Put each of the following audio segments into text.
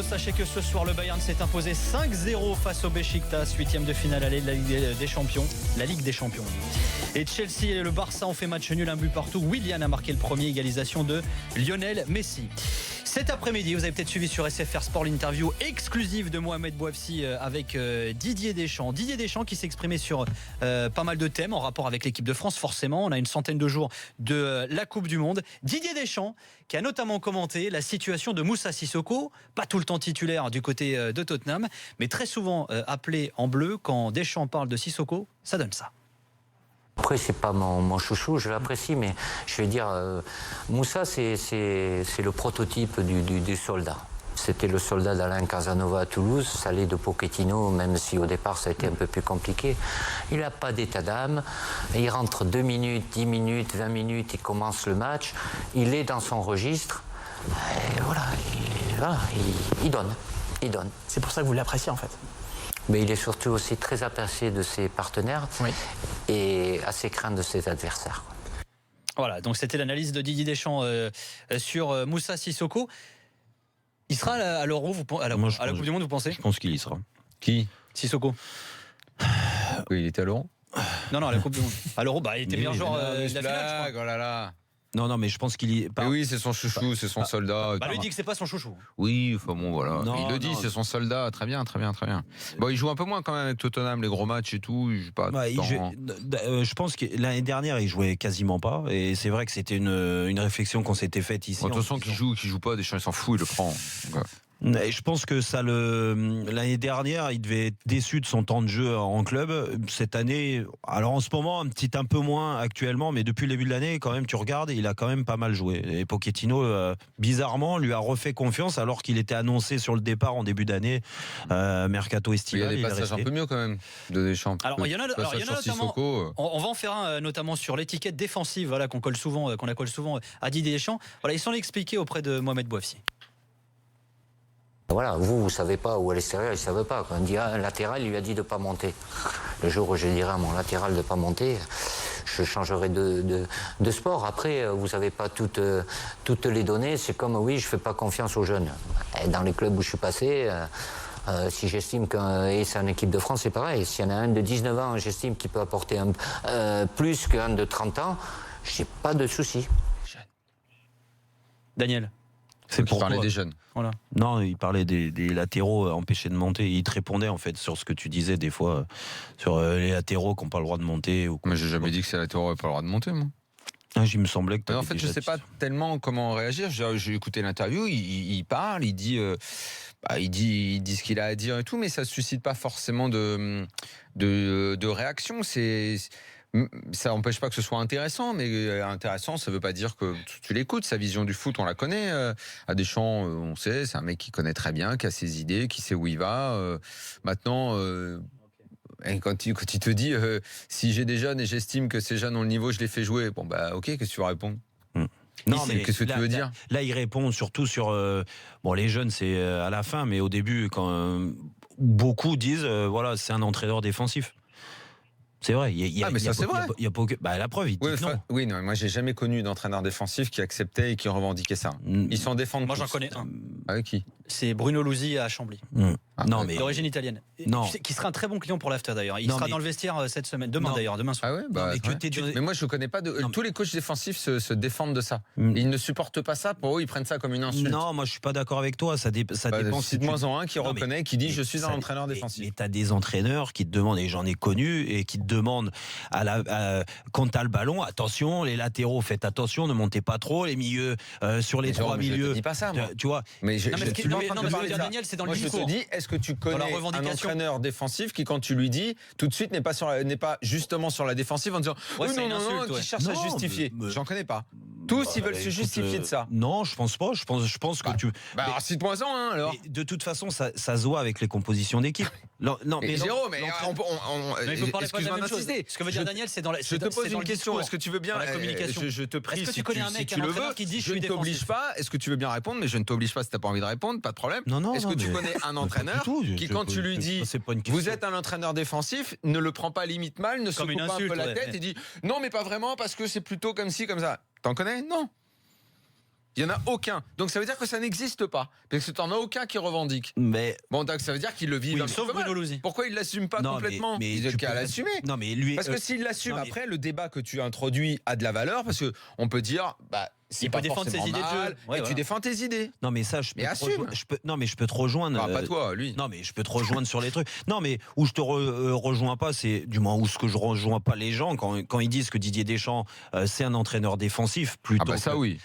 sachez que ce soir le Bayern s'est imposé 5-0 face au Beşiktaş, 8e de finale aller de la Ligue des Champions. La Ligue des Champions. Et Chelsea et le Barça ont fait match nul, un but partout. Willian a marqué le premier, égalisation de Lionel Messi. Cet après-midi, vous avez peut-être suivi sur SFR Sport l'interview exclusive de Mohamed Bouafsi avec Didier Deschamps. Didier Deschamps qui s'est exprimé sur pas mal de thèmes en rapport avec l'équipe de France, forcément. On a une centaine de jours de la Coupe du Monde. Didier Deschamps qui a notamment commenté la situation de Moussa Sissoko, pas tout le temps titulaire du côté de Tottenham, mais très souvent appelé en bleu. Quand Deschamps parle de Sissoko, ça donne ça. Après, c'est pas mon chouchou, je l'apprécie, mais je vais dire, Moussa, c'est le prototype du soldat. C'était le soldat d'Alain Casanova à Toulouse, ça allait de Pochettino, même si au départ ça a été un peu plus compliqué. Il n'a pas d'état d'âme, il rentre 2 minutes, 10 minutes, 20 minutes, il commence le match, il est dans son registre, et voilà, il donne. C'est pour ça que vous l'appréciez en fait. Mais il est surtout aussi très apprécié de ses partenaires et assez craint de ses adversaires. Voilà, donc c'était l'analyse de Didier Deschamps sur Moussa Sissoko. Il sera à l'Euro, à la Coupe du Monde, vous pensez? Je pense qu'il y sera. Qui? Sissoko. Oui, il était à l'Euro. Non, à la Coupe du Monde. À l'Euro, il était meilleur joueur de la finale, je crois. Oh là là. Non, mais je pense qu'il y est. Mais oui, c'est son chouchou, c'est son soldat. Lui dit que c'est pas son chouchou. Oui, enfin bon, voilà. Non, il le dit, c'est son soldat. Très bien. Bon, il joue un peu moins quand même avec Tottenham, les gros matchs et tout. Il joue pas tout le temps. Je pense que l'année dernière, il jouait quasiment pas. Et c'est vrai que c'était une réflexion qu'on s'était faite ici. De toute façon, qu'il joue pas, Deschamps, il s'en fout, il le prend. Donc, et je pense que l'année dernière, il devait être déçu de son temps de jeu en club. Cette année, alors en ce moment, un peu moins actuellement, mais depuis le début de l'année, quand même, tu regardes, il a quand même pas mal joué. Et Pochettino, bizarrement, lui a refait confiance alors qu'il était annoncé sur le départ en début d'année, mercato estival. Il y a des passages un peu mieux quand même de Deschamps. Alors il y en a notamment. Sissoko, on va en faire un notamment sur l'étiquette défensive, voilà, qu'on colle souvent à Didier Deschamps. Voilà, ils sont expliqués auprès de Mohamed Bouafsi. Voilà, vous savez pas, ou à l'extérieur, ils ne savent pas. Quand on dit un latéral, il lui a dit de ne pas monter. Le jour où je dirai à mon latéral de ne pas monter, je changerai de sport. Après, vous n'avez pas toutes les données. C'est comme, oui, je ne fais pas confiance aux jeunes. Et dans les clubs où je suis passé, si j'estime et c'est en équipe de France, c'est pareil. S'il y en a un de 19 ans, j'estime qu'il peut apporter plus qu'un de 30 ans, je n'ai pas de souci. Daniel. C'est pour parler des jeunes. Voilà. Non, il parlait des latéraux empêchés de monter. Il te répondait en fait sur ce que tu disais des fois sur les latéraux qui n'ont pas le droit de monter. Mais j'ai jamais dit que ces latéraux n'avaient pas le droit de monter, moi. Il me semblait que. En fait, je sais pas tellement comment réagir. J'ai écouté l'interview. Il parle, il dit ce qu'il a à dire et tout, mais ça suscite pas forcément de réaction. Ça n'empêche pas que ce soit intéressant, mais intéressant, ça ne veut pas dire que tu l'écoutes. Sa vision du foot, on la connaît. À Deschamps, on sait, c'est un mec qui connaît très bien, qui a ses idées, qui sait où il va. Maintenant, quand il te dit si j'ai des jeunes et j'estime que ces jeunes ont le niveau, je les fais jouer. Bon, ok, qu'est-ce que tu vas répondre? Non, mais qu'est-ce que tu veux dire? Là, il répond surtout sur les jeunes, c'est à la fin, mais au début, quand beaucoup disent voilà, c'est un entraîneur défensif. C'est vrai, mais ça c'est vrai. Il y a pas la preuve, il dit non. Oui, non, moi j'ai jamais connu d'entraîneur défensif qui acceptait et qui revendiquait ça. Ils s'en défendent. Moi tous. j'en connais un. Avec qui? C'est Bruno Luzi à Chambly. Non, mais d'origine italienne. Qui sera un très bon client pour l'AFTA d'ailleurs. Il sera dans le vestiaire cette semaine, demain soir. Ah ouais, mais moi je connais pas tous les coachs défensifs se défendent de ça. Ils ne supportent pas ça. Pour eux, ils prennent ça comme une insulte. Non, moi je suis pas d'accord avec toi. Ça dépend. C'est de moins en un qui reconnaît, qui dit je suis un entraîneur défensif. Mais t'as des entraîneurs qui te demandent, et j'en ai connu, et qui te demandent quand t'as le ballon, attention, les latéraux, faites attention, ne montez pas trop, les milieux sur les trois milieux. Je te dis pas ça, moi. Tu vois. Mais ce que veut dire Daniel, c'est dans le discours. Je te dis, est-ce que tu connais un entraîneur défensif qui, quand tu lui dis, tout de suite n'est pas justement sur la défensive en disant qui cherche à justifier. J'en connais pas. Tous ils veulent se justifier de ça. Non, je pense pas. Je pense que tu. Alors cite-moi en alors. De toute façon, ça se voit avec les compositions d'équipe. Non, mais Jérôme, il faut parler pas de la même chose. Ce que veut dire Daniel, c'est dans la. Je te pose une question. Est-ce que tu veux bien la communication? Je te prie. Est-ce que tu connais un mec, un entraîneur qui dit je ne t'oblige pas. Est-ce que tu veux bien répondre? Mais je ne t'oblige pas si t'as pas envie de répondre. Pas de problème. Non. Est-ce que tu connais un entraîneur qui, quand tu lui dis vous êtes un entraîneur défensif, ne le prend pas limite mal, ne se coupe pas un peu la tête et dit non mais pas vraiment parce que c'est plutôt comme ci comme ça. T'en connais? Non. Il n'y en a aucun. Donc ça veut dire que ça n'existe pas. Parce que tu n'en as aucun qui revendique. Mais Bon, donc ça veut dire qu'il le vit. Oui, sauf Bruno Louzi. Pourquoi il ne l'assume pas complètement? mais Il est tu qu'à peux- l'assumer. Non, mais lui. Parce que s'il l'assume, non, mais- après, le débat que tu introduis a de la valeur, parce qu'on peut dire, c'est Il pas peut défendre ses forcément idées de jeu. mal, Ouais, et tu voilà. défends tes idées. Non, mais ça, je peux. Mais te assume. rejoindre- non, mais je peux te rejoindre. Enfin, pas toi, lui. Non, mais je peux te rejoindre sur les trucs. Non, mais où je te rejoins pas, c'est du moins où ce que je rejoins pas les gens quand ils disent que Didier Deschamps c'est un entraîneur défensif plutôt. Ah bah ça que- oui.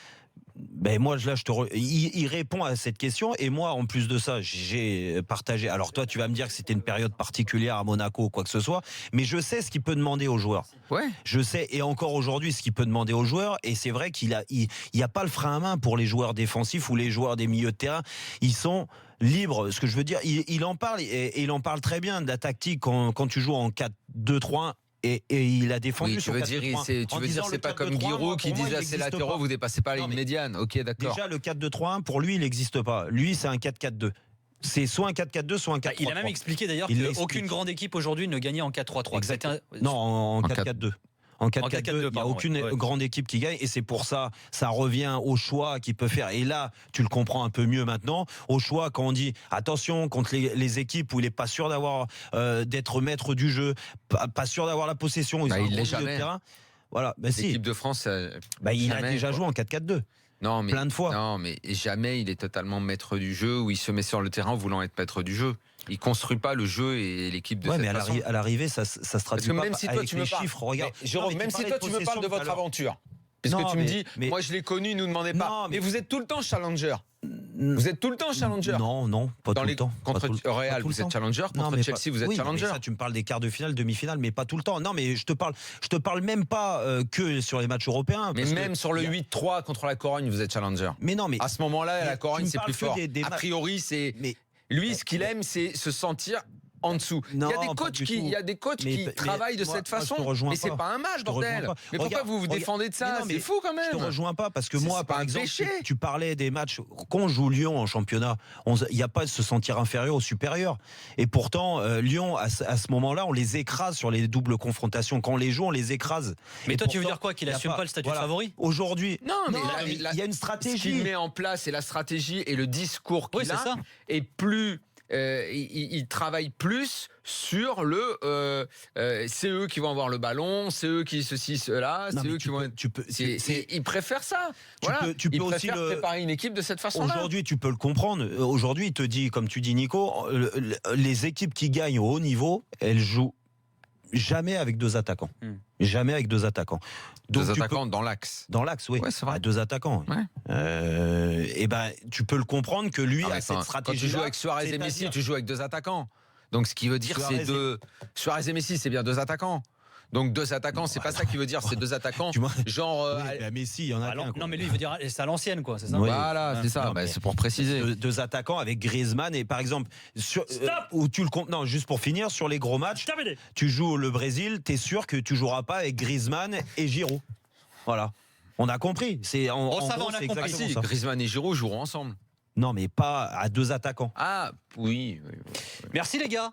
Ben moi là il répond à cette question et moi en plus de ça j'ai partagé. Alors toi tu vas me dire que c'était une période particulière à Monaco ou quoi que ce soit, mais je sais ce qu'il peut demander aux joueurs. Ouais. Je sais et encore aujourd'hui ce qu'il peut demander aux joueurs et c'est vrai qu'il y a pas le frein à main pour les joueurs défensifs ou les joueurs des milieux de terrain. Ils sont libres. Ce que je veux dire, il en parle et il en parle très bien de la tactique quand tu joues en 4-2-3-1. Et il a défendu Oui, tu sur veux dire, 4-2-3-1. tu En veux dire, disant c'est le pas comme 4-2-3-1, Giroud moi, qui pour moi, disait il à ses n'existe latéraux, pas. vous dépassez pas la Non, ligne mais- médiane. Ok, d'accord. Déjà, le 4-2-3-1, pour lui, il n'existe pas. Lui, c'est un 4-4-2. C'est soit un 4-4-2, soit un 4-3-3. Il a même expliqué d'ailleurs Il qu'aucune l'explique. grande équipe aujourd'hui ne gagnait en 4-3-3. que c'était Non, en En 4-4-2. En 4-4-2, 4-4-2, il n'y a pardon, aucune ouais. grande équipe qui gagne et c'est pour ça revient au choix qu'il peut faire. Et là, tu le comprends un peu mieux maintenant, au choix quand on dit attention contre les équipes où il n'est pas sûr d'avoir d'être maître du jeu, pas sûr d'avoir la possession, Bah, ont un il gros l'est milieu jamais. de terrain. Voilà, bah si. L'équipe de France, Il a jamais, déjà quoi. joué en 4-4-2. non, mais, plein de fois. Non, mais jamais il est totalement maître du jeu ou il se met sur le terrain voulant être maître du jeu. Il construit pas le jeu et l'équipe de Ouais, cette mais façon. à l'arrivée, ça se Parce traduit que pas même si toi avec tu les me parles, chiffres. Regarde, mais, Jérôme, Non, mais même tu si parlais toi tu me possession parles de tout à votre l'heure. aventure, puisque Non, tu me mais- dis, mais- moi je l'ai connu, ne demandez pas. Non, mais mais- vous êtes tout le temps challenger. Vous êtes tout le temps challenger. Non, pas Dans tout les le temps. contre Pas tout le- Real, pas tout le vous êtes temps. challenger. Non, Contre mais Chelsea, vous êtes oui, challenger. mais ça, tu me parles des quarts de finale, demi-finale, mais pas tout le temps. Non, mais je te parle même pas que sur les matchs européens. Mais parce même que sur le il y a- 8-3 contre la Corogne, vous êtes challenger. Mais non, mais À ce moment-là, mais la Corogne, tu me c'est parles plus que fort. des A priori, c'est mais lui, ce qu'il aime, c'est se sentir en dessous. Non, il y a des pas coachs du qui, tout. il y a des coachs Mais- qui mais travaillent de moi- cette moi, je te façon. rejoins Mais c'est pas. pas un match, Je te rejoins bordel. pas. Mais pourquoi Regarde, vous vous regarde. défendez de ça? Mais non, mais C'est fou quand Je te même. rejoins pas parce que C'est moi, pas par un exemple, péché. tu parlais des matchs quand on joue Lyon en championnat, il n'y a pas de se sentir inférieur ou supérieur. Et pourtant, Lyon, à ce moment-là, on les écrase sur les doubles confrontations. Quand on les joue, on les écrase. Mais Et toi, tu veux pourtant, dire quoi? Qu'il il y a assume pas le statut de voilà. favori? Aujourd'hui, Non, mais il y a une Ce stratégie. qu'il met en place et la stratégie et le discours Oui, qu'il c'est a ça. est plus. Il travaille plus sur le. C'est eux qui vont avoir le ballon, c'est eux qui ceci, cela, Non, c'est mais eux qui vont. tu peux. Il préfère ça. Tu Voilà. peux- tu il peux aussi préfère le- préparer une équipe de cette façon-là. Aujourd'hui, tu peux le comprendre. Aujourd'hui, il te dit, comme tu dis, Nico, les équipes qui gagnent au haut niveau, elles jouent jamais avec deux attaquants. Jamais avec deux attaquants. Donc, Deux tu attaquants dans l'axe. peux- dans l'axe, oui. Ouais, c'est vrai. Ah, deux attaquants. Ouais. Et ben, tu peux le comprendre que lui Ah, mais a cette attends, stratégie. quand tu joues avec Suarez et Messi, tu joues avec deux attaquants. Donc ce qui veut dire, Suarez c'est deux. Suarez et Messi, c'est bien deux attaquants. Donc deux attaquants, c'est pas ça qui veut dire, c'est deux attaquants. Tu vois genre. Oui, ben, Messi, il y en a Ah, qu'un, quoi. non, mais lui, il veut dire c'est à l'ancienne, quoi, c'est ça? Oui. Voilà, c'est ça. Non, mais- C'est pour préciser. Deux attaquants avec Griezmann et par exemple où tu le comptes. Non, juste pour finir sur les gros matchs, Terminé. tu joues le Brésil, t'es sûr que tu joueras pas avec Griezmann et Giroud. Voilà. On a compris. C'est en ça va, gros, on a c'est compris. Ah exactement si, ça. Griezmann et Giroud joueront ensemble. Non, mais pas à deux attaquants. Ah oui. Merci les gars.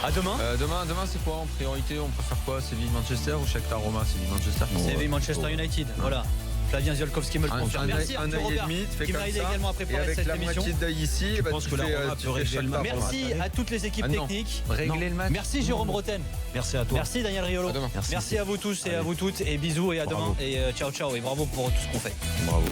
À demain. Demain c'est quoi en priorité? On préfère quoi? Séville-Manchester ou Shakhtar-Roma? Séville-Manchester. CV Manchester United. Voilà. Flavien Ziolkowski me le Un confirme. Merci œil Arthur et Robert, demi, tu fais qui comme m'a aidé ça. également à Et préparer avec cette la émission. moitié d'œil ici, Tu bah, penses que la Roma peut régler le match? Merci à toutes les équipes Ah non. techniques. Régler le match. Merci Jérôme Roten. Merci à toi. Merci Daniel Riolo. À demain. Merci. Merci à vous tous et à vous toutes. Et bisous et à Bravo. demain. Et ciao ciao. Et bravo pour tout ce qu'on fait. Bravo.